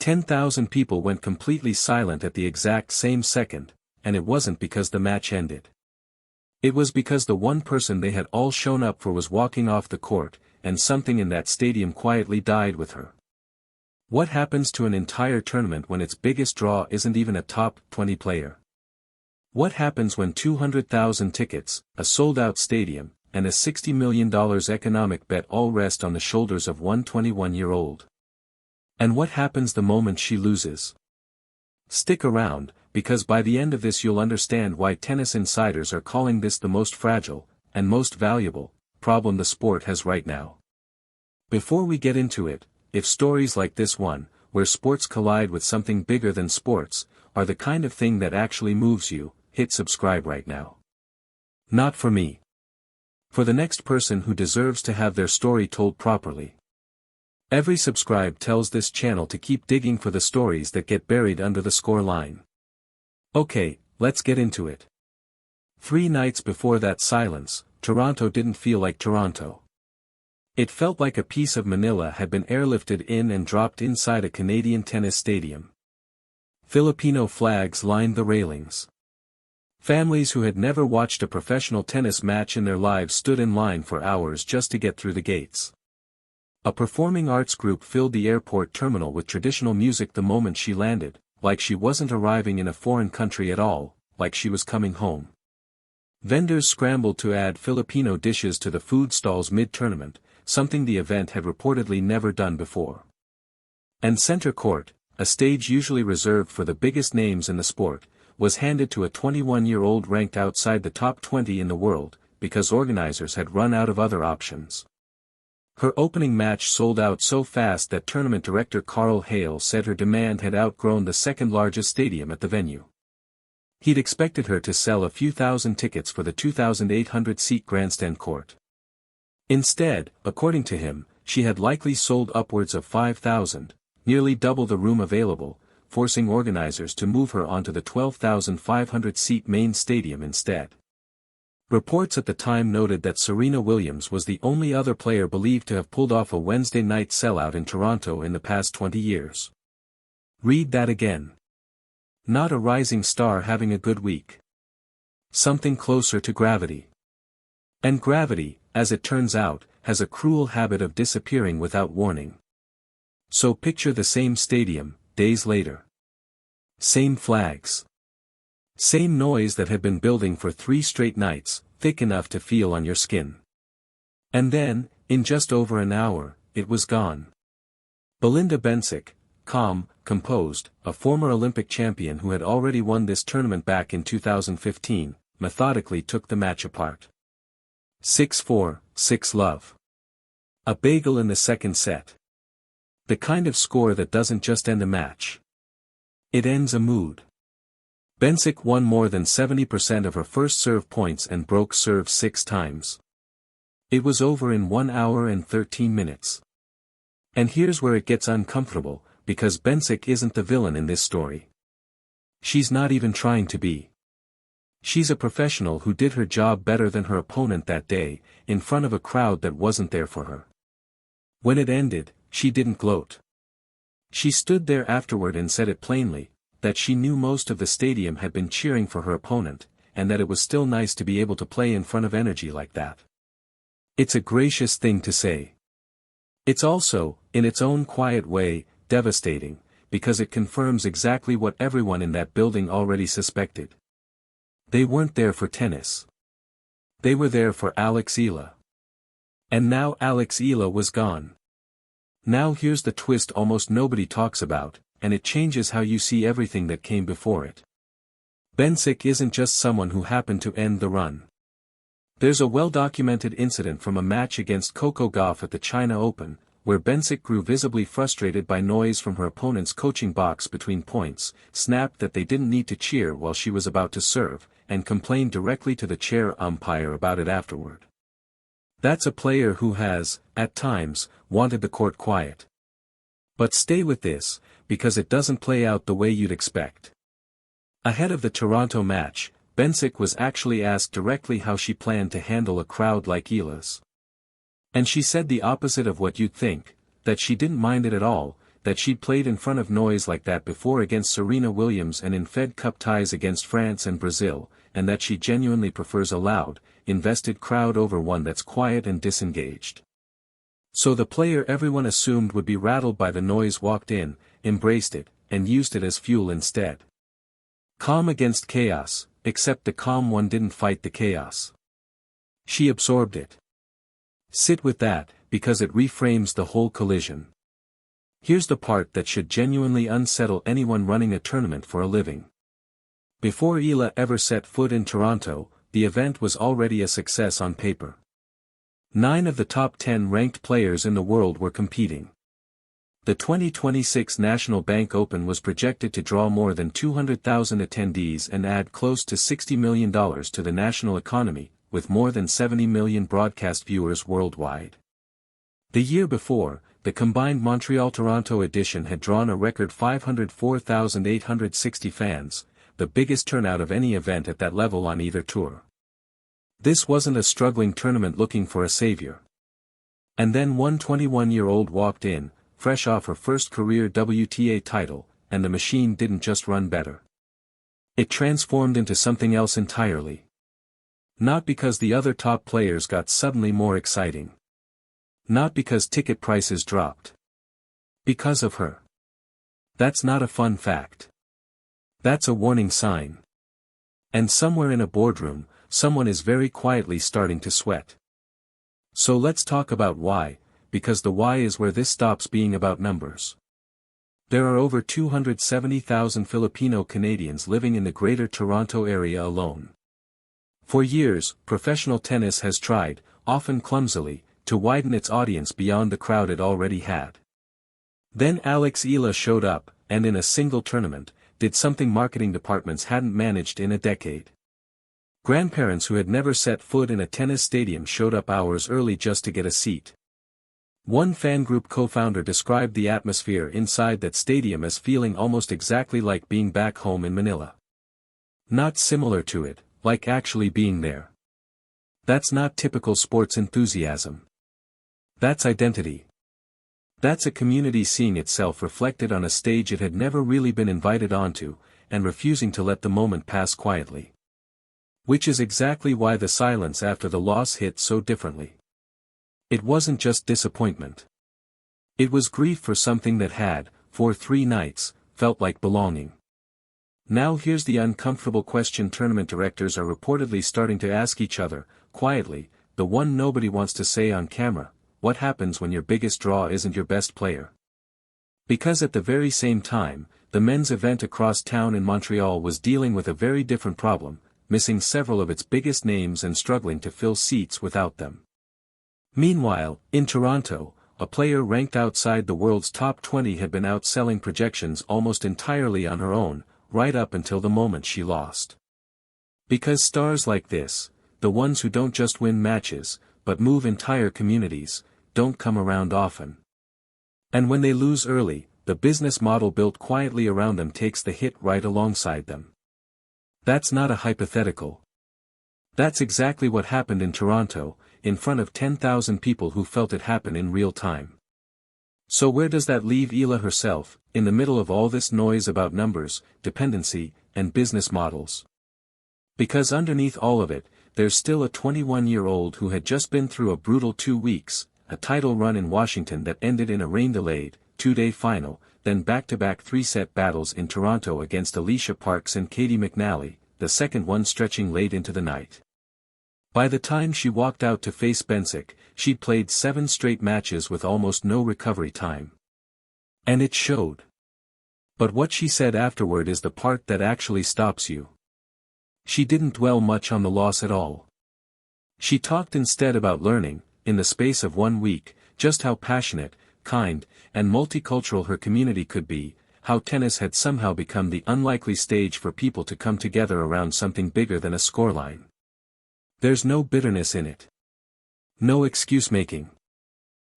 10,000 people went completely silent at the exact same second, and it wasn't because the match ended. It was because the one person they had all shown up for was walking off the court, and something in that stadium quietly died with her. What happens to an entire tournament when its biggest draw isn't even a top 20 player? What happens when 200,000 tickets, a sold-out stadium, and a $60 million economic bet all rest on the shoulders of one 21-year-old? And what happens the moment she loses? Stick around, because by the end of this you'll understand why tennis insiders are calling this the most fragile, and most valuable, problem the sport has right now. Before we get into it, if stories like this one, where sports collide with something bigger than sports, are the kind of thing that actually moves you, hit subscribe right now. Not for me. For the next person who deserves to have their story told properly. Every subscribe tells this channel to keep digging for the stories that get buried under the score line. Okay, let's get into it. 3 nights before that silence, Toronto didn't feel like Toronto. It felt like a piece of Manila had been airlifted in and dropped inside a Canadian tennis stadium. Filipino flags lined the railings. Families who had never watched a professional tennis match in their lives stood in line for hours just to get through the gates. A performing arts group filled the airport terminal with traditional music the moment she landed, like she wasn't arriving in a foreign country at all, like she was coming home. Vendors scrambled to add Filipino dishes to the food stalls mid-tournament, something the event had reportedly never done before. And center court, a stage usually reserved for the biggest names in the sport, was handed to a 21-year-old ranked outside the top 20 in the world, because organizers had run out of other options. Her opening match sold out so fast that tournament director Carl Hale said her demand had outgrown the second-largest stadium at the venue. He'd expected her to sell a few thousand tickets for the 2,800-seat grandstand court. Instead, according to him, she had likely sold upwards of 5,000, nearly double the room available, forcing organizers to move her onto the 12,500-seat main stadium instead. Reports at the time noted that Serena Williams was the only other player believed to have pulled off a Wednesday night sellout in Toronto in the past 20 years. Read that again. Not a rising star having a good week. Something closer to gravity. And gravity, as it turns out, has a cruel habit of disappearing without warning. So picture the same stadium, days later. Same flags. Same noise that had been building for 3 straight nights, thick enough to feel on your skin. And then, in just over an hour, it was gone. Belinda Bencic, calm, composed, a former Olympic champion who had already won this tournament back in 2015, methodically took the match apart. 6-4, 6-love. A bagel in the second set. The kind of score that doesn't just end a match. It ends a mood. Bencic won more than 70% of her first serve points and broke serve 6 times. It was over in 1 hour and 13 minutes. And here's where it gets uncomfortable, because Bencic isn't the villain in this story. She's not even trying to be. She's a professional who did her job better than her opponent that day, in front of a crowd that wasn't there for her. When it ended, she didn't gloat. She stood there afterward and said it plainly, that she knew most of the stadium had been cheering for her opponent, and that it was still nice to be able to play in front of energy like that. It's a gracious thing to say. It's also, in its own quiet way, devastating, because it confirms exactly what everyone in that building already suspected. They weren't there for tennis. They were there for Eala. And now Eala was gone. Now here's the twist almost nobody talks about, and it changes how you see everything that came before it. Bencic isn't just someone who happened to end the run. There's a well-documented incident from a match against Coco Gauff at the China Open, where Bencic grew visibly frustrated by noise from her opponent's coaching box between points, snapped that they didn't need to cheer while she was about to serve, and complained directly to the chair umpire about it afterward. That's a player who has, at times, wanted the court quiet. But stay with this, because it doesn't play out the way you'd expect. Ahead of the Toronto match, Bencic was actually asked directly how she planned to handle a crowd like Eala's. And she said the opposite of what you'd think, that she didn't mind it at all, that she'd played in front of noise like that before against Serena Williams and in Fed Cup ties against France and Brazil, and that she genuinely prefers a loud, invested crowd over one that's quiet and disengaged. So the player everyone assumed would be rattled by the noise walked in, embraced it, and used it as fuel instead. Calm against chaos, except the calm one didn't fight the chaos. She absorbed it. Sit with that, because it reframes the whole collision. Here's the part that should genuinely unsettle anyone running a tournament for a living. Before Eala ever set foot in Toronto, the event was already a success on paper. 9 of the top 10 ranked players in the world were competing. The 2026 National Bank Open was projected to draw more than 200,000 attendees and add close to $60 million to the national economy, with more than 70 million broadcast viewers worldwide. The year before, the combined Montreal-Toronto edition had drawn a record 504,860 fans, the biggest turnout of any event at that level on either tour. This wasn't a struggling tournament looking for a savior. And then one 21-year-old walked in, fresh off her first career WTA title, and the machine didn't just run better. It transformed into something else entirely. Not because the other top players got suddenly more exciting. Not because ticket prices dropped. Because of her. That's not a fun fact. That's a warning sign. And somewhere in a boardroom, someone is very quietly starting to sweat. So let's talk about why, because the why is where this stops being about numbers. There are over 270,000 Filipino Canadians living in the Greater Toronto Area alone. For years, professional tennis has tried, often clumsily, to widen its audience beyond the crowd it already had. Then Eala showed up, and in a single tournament, did something marketing departments hadn't managed in a decade. Grandparents who had never set foot in a tennis stadium showed up hours early just to get a seat. One fan group co-founder described the atmosphere inside that stadium as feeling almost exactly like being back home in Manila. Not similar to it, like actually being there. That's not typical sports enthusiasm. That's identity. That's a community seeing itself reflected on a stage it had never really been invited onto, and refusing to let the moment pass quietly. Which is exactly why the silence after the loss hit so differently. It wasn't just disappointment. It was grief for something that had, for 3 nights, felt like belonging. Now here's the uncomfortable question tournament directors are reportedly starting to ask each other, quietly, the one nobody wants to say on camera: what happens when your biggest draw isn't your best player? Because at the very same time, the men's event across town in Montreal was dealing with a very different problem, missing several of its biggest names and struggling to fill seats without them. Meanwhile, in Toronto, a player ranked outside the world's top 20 had been outselling projections almost entirely on her own, right up until the moment she lost. Because stars like this, the ones who don't just win matches, but move entire communities, don't come around often. And when they lose early, the business model built quietly around them takes the hit right alongside them. That's not a hypothetical. That's exactly what happened in Toronto, in front of 10,000 people who felt it happen in real time. So where does that leave Eala herself, in the middle of all this noise about numbers, dependency, and business models? Because underneath all of it, there's still a 21-year-old who had just been through a brutal 2 weeks, a title run in Washington that ended in a rain-delayed, 2-day final, then back-to-back 3-set battles in Toronto against Alicia Parks and Katie McNally, the second one stretching late into the night. By the time she walked out to face Bencic, she'd played 7 straight matches with almost no recovery time. And it showed. But what she said afterward is the part that actually stops you. She didn't dwell much on the loss at all. She talked instead about learning, in the space of 1 week, just how passionate, kind, and multicultural her community could be, how tennis had somehow become the unlikely stage for people to come together around something bigger than a scoreline. There's no bitterness in it. No excuse-making.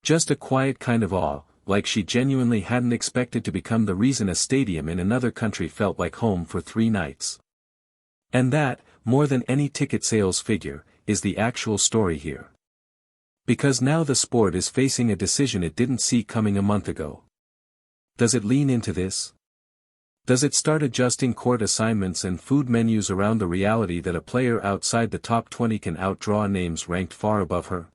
Just a quiet kind of awe, like she genuinely hadn't expected to become the reason a stadium in another country felt like home for 3 nights. And that, more than any ticket sales figure, is the actual story here. Because now the sport is facing a decision it didn't see coming a month ago. Does it lean into this? Does it start adjusting court assignments and food menus around the reality that a player outside the top 20 can outdraw names ranked far above her?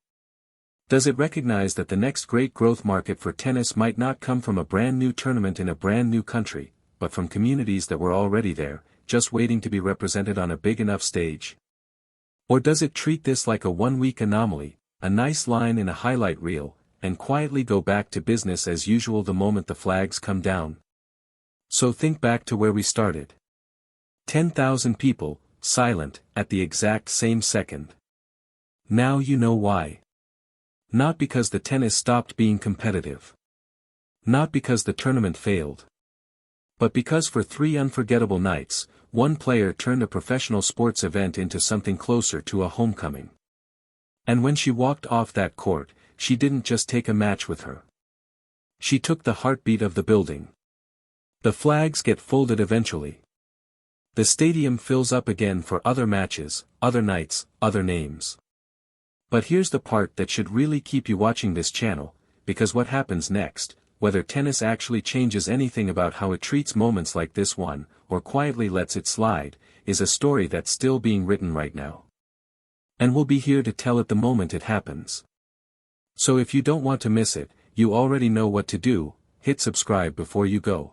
Does it recognize that the next great growth market for tennis might not come from a brand new tournament in a brand new country, but from communities that were already there, just waiting to be represented on a big enough stage? Or does it treat this like a one-week anomaly, a nice line in a highlight reel, and quietly go back to business as usual the moment the flags come down? So think back to where we started. 10,000 people, silent, at the exact same second. Now you know why. Not because the tennis stopped being competitive. Not because the tournament failed. But because for 3 unforgettable nights, one player turned a professional sports event into something closer to a homecoming. And when she walked off that court, she didn't just take a match with her. She took the heartbeat of the building. The flags get folded eventually. The stadium fills up again for other matches, other nights, other names. But here's the part that should really keep you watching this channel, because what happens next, whether tennis actually changes anything about how it treats moments like this one, or quietly lets it slide, is a story that's still being written right now. And we'll be here to tell it the moment it happens. So if you don't want to miss it, you already know what to do. Hit subscribe before you go.